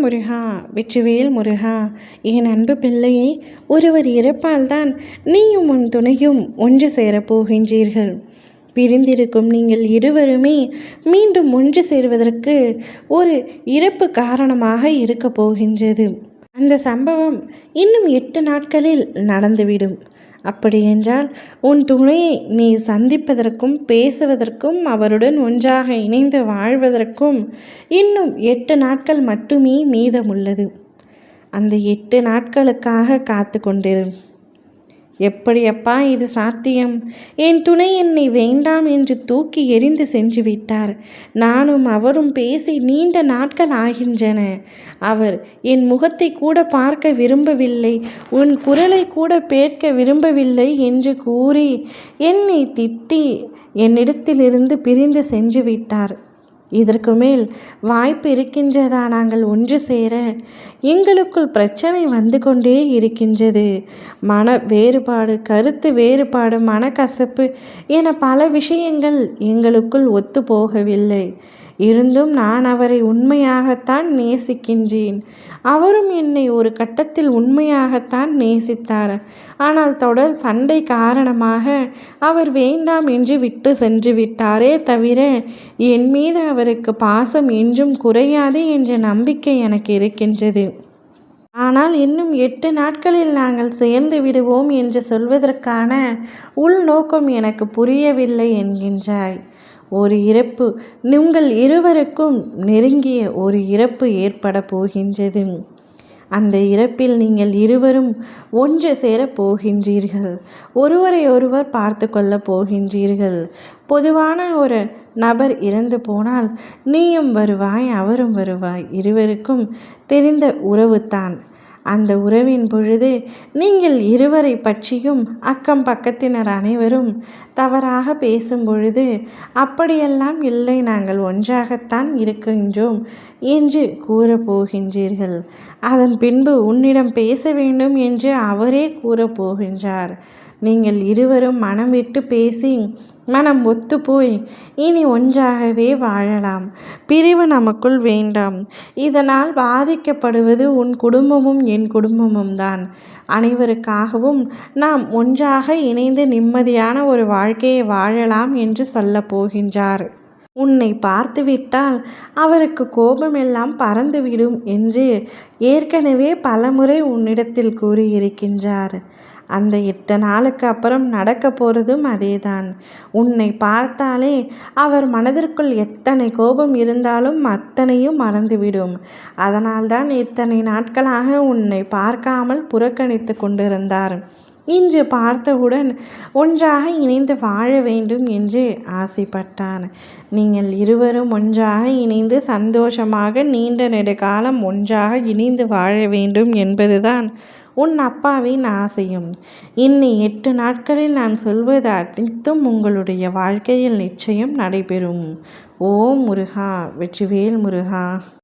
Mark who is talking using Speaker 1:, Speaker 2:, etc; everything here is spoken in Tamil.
Speaker 1: முருகா வெற்றிவேல் முருகா. என் அன்பு பிள்ளையே, ஒருவர் இறப்பால்தான் நீயும் உன் துணையும் ஒன்று சேரப் போகின்றீர்கள். பிரிந்திருக்கும் நீங்கள் இருவருமே மீண்டும் ஒன்று சேர்வதற்கு ஒரு இறப்பு காரணமாக இருக்கப் போகின்றது. அந்த சம்பவம் இன்னும் 8 நாட்களில் நடந்துவிடும். அப்படியென்றால் உன் துணையை நீ சந்திப்பதற்கும் பேசுவதற்கும் அவருடன் ஒன்றாக இணைந்து வாழ்வதற்கும் இன்னும் 8 நாட்கள் மட்டுமே மீதமுள்ளது. அந்த 8 நாட்களுக்காக காத்து கொண்டிரு. எப்படியப்பா இது சாத்தியம்? என் துணை என்னை வேண்டாம் என்று தூக்கி எறிந்து சென்று விட்டார். நானும் அவரும் பேசி நீண்ட நாட்கள் ஆகின்றன. அவர் என் முகத்தை கூட பார்க்க விரும்பவில்லை, உன் குரலை கூட கேட்க விரும்பவில்லை என்று கூறி என்னை திட்டி என்னிடத்திலிருந்து பிரிந்து சென்று விட்டார். இதற்கு மேல் வாய்ப்பு இருக்கின்றதா நாங்கள் ஒன்று சேர? எங்களுக்குள் பிரச்சனை வந்து கொண்டே இருக்கின்றது. மன வேறுபாடு, கருத்து வேறுபாடு, மனக்கசப்பு என பல விஷயங்கள் எங்களுக்குள் ஒத்து போகவில்லை. இருந்தும் நான் அவரை உண்மையாகத்தான் நேசிக்கின்றேன். அவரும் என்னை ஒரு கட்டத்தில் உண்மையாகத்தான் நேசித்தார். ஆனால் தொடர் சண்டை காரணமாக அவர் வேண்டாம் என்று விட்டு சென்று விட்டாரே தவிர என் மீது அவருக்கு பாசம் என்றும் குறையாது என்ற நம்பிக்கை எனக்கு இருக்கின்றது. ஆனால் இன்னும் 8 நாட்களில் நாங்கள் சேர்ந்து விடுவோம் என்று சொல்வதற்கான உள்நோக்கம் எனக்கு புரியவில்லை என்கின்றாய். ஒரு இறப்பு, உங்கள் இருவருக்கும் நெருங்கிய ஒரு இறப்பு ஏற்பட போகின்றது. அந்த இறப்பில் நீங்கள் இருவரும் ஒன்று சேரப் போகின்றீர்கள். ஒருவரை ஒருவர் பார்த்து கொள்ளப் போகின்றீர்கள். பொதுவான ஒரு நபர் இறந்து போனால் நீயும் வருவாய், அவரும் வருவாய். இருவருக்கும் தெரிந்த உறவுதான். அந்த உறவின் பொழுது நீங்கள் இருவரை பற்றியும் அக்கம் பக்கத்தினர் அனைவரும் தவறாக பேசும் பொழுது அப்படியெல்லாம் இல்லை, நாங்கள் ஒன்றாகத்தான் இருக்கின்றோம் என்று கூறப்போகின்றீர்கள். அதன் பின்பு உன்னிடம் பேச வேண்டும் என்று அவரே கூறப்போகின்றார். நீங்கள் இருவரும் மனம் விட்டு பேசி மனம் ஒத்துப்போய் இனி ஒன்றாகவே வாழலாம். பிரிவு நமக்குள் வேண்டாம். இதனால் பாதிக்கப்படுவது உன் குடும்பமும் என் குடும்பமும் தான். அனைவருக்காகவும் நாம் ஒன்றாக இணைந்து நிம்மதியான ஒரு வாழ்க்கையை வாழலாம் என்று சொல்லப் போகின்றார். உன்னை பார்த்துவிட்டால் அவருக்கு கோபமெல்லாம் பறந்துவிடும் என்று ஏற்கனவே பலமுறை உன்னிடத்தில் கூறியிருக்கின்றார். அந்த 8 நாளுக்கு அப்புறம் நடக்க போகிறதும் அதேதான். உன்னை பார்த்தாலே அவர் மனதிற்குள் எத்தனை கோபம் இருந்தாலும் அத்தனையும் மறந்துவிடும். அதனால்தான் இத்தனை நாட்களாக உன்னை பார்க்காமல் புறக்கணித்து கொண்டிருந்தார். இன்று பார்த்தவுடன் ஒன்றாக இணைந்து வாழ வேண்டும் என்று ஆசைப்பட்டார். நீங்கள் இருவரும் ஒன்றாக இணைந்து சந்தோஷமாக நீண்ட நெடுகாலம் ஒன்றாக இணைந்து வாழ வேண்டும் என்பதுதான் உன் அப்பாவின் ஆசையும். இன்னி 8 நாட்களில் நான் சொல்வது அனைத்தும் உங்களுடைய வாழ்க்கையில் நிச்சயம் நடைபெறும். ஓம் முருகா வெற்றிவேல் முருகா.